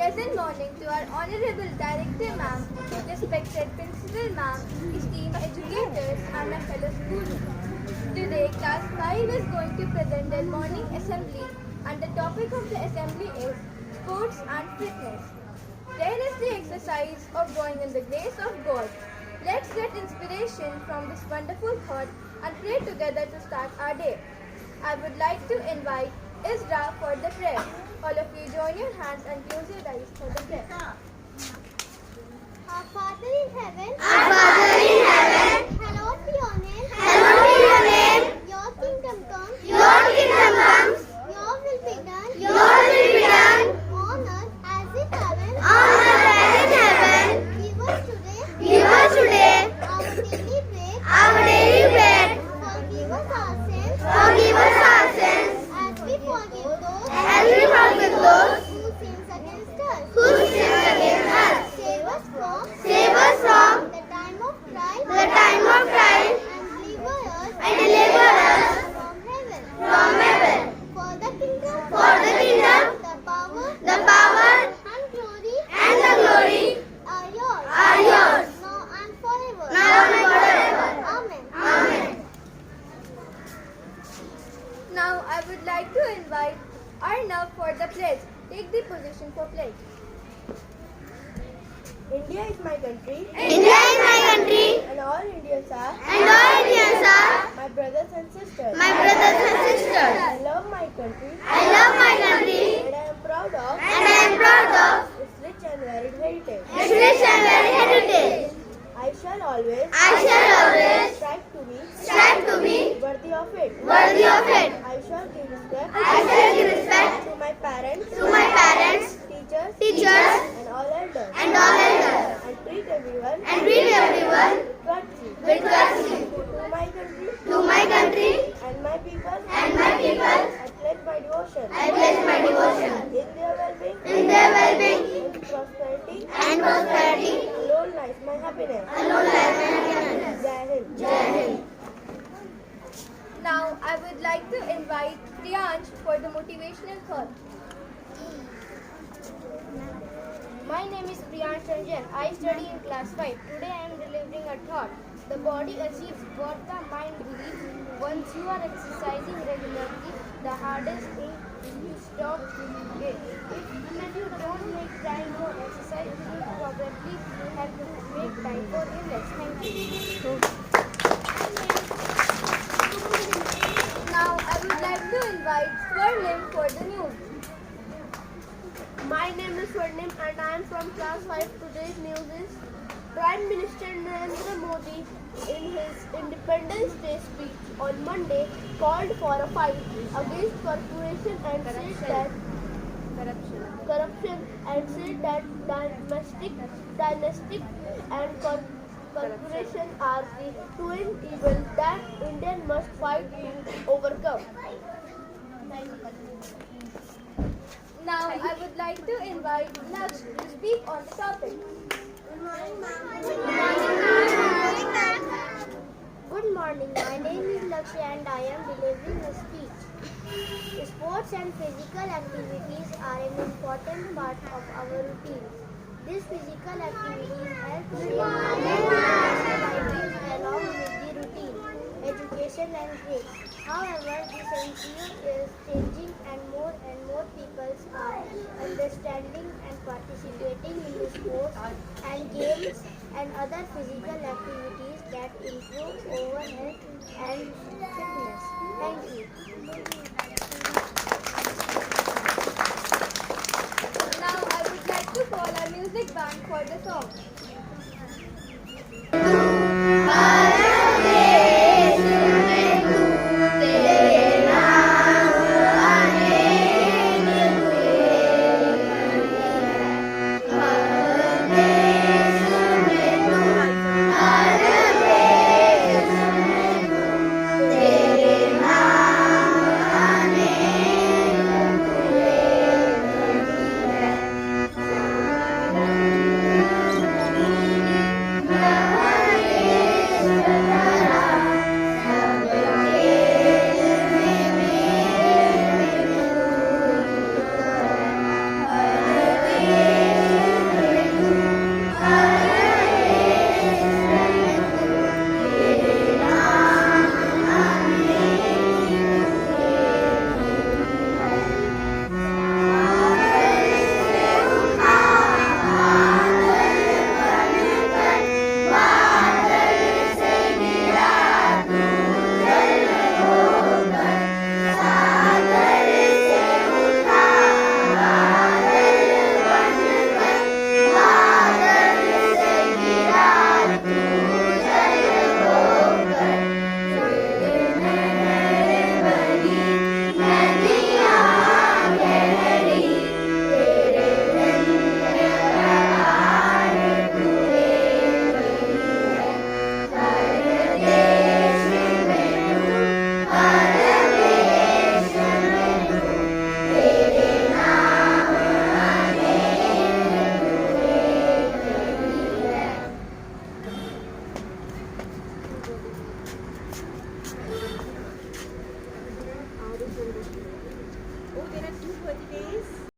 pleasant morning to our Honorable Director Ma'am, respected Principal Ma'am, esteemed educators and my fellow students. Today, Class 5 is going to present their morning assembly and the topic of the assembly is sports and fitness. There is the exercise of growing in the grace of God. Let's get inspiration from this wonderful thought and pray together to start our day. I would like to invite Isra for the prayer. All of you join your hands and close your eyes for the prayer. Our Father in heaven, hallowed be your name. Your kingdom come. Your will be done. On earth as in heaven. Give us today. Our daily bread. Forgive us our sins. As we forgive those who sins against us. Save us from the time of trial. And deliver us from heaven. For the kingdom, the power, and the glory are yours. Now and forever. Amen. Now I would like to invite Arnav for the pledge. Take the position for pledge. India is my country. India is my country. And all Indians are my brothers and sisters. I love my country. And I am proud of its rich and varied heritage. I shall always strive to be worthy of it. I shall give respect to my parents, teachers, and all elders. And treat everyone with courtesy. To my country and my people, I pledge my devotion. In their well-being, in prosperity, alone lies my happiness. Jai Hind. Now I would like to invite Priyansh for the motivational thought. My name is Priyansh Ranjan. I study in class 5. Today I am delivering a thought. The body achieves what the mind believes. Once you are exercising regularly, the hardest thing is to stop it. If you don't make time for exercise, you will probably have to make time for illness. Thank you. Now I would like to invite Swarnim for the news. My name is Swarnim and I am from class 5. Today's news is Prime Minister Narendra Modi in his Independence Day speech on Monday called for a fight against corruption and said that dynastic and corporation are the twin evils that India must fight to overcome. Now I would like to invite Laksh to speak on the topic. Good morning. My name is Lakshya and I am delivering a speech. Sports and physical activities are an important part of our routine. These physical activities help shape our lives along with the routine, education and grades. However, the century is changing and more people are understanding and participating in the sports and games and other physical activities that improve our health and fitness. Thank you. Now I would like to call our music band for the song. again at 2:30 days.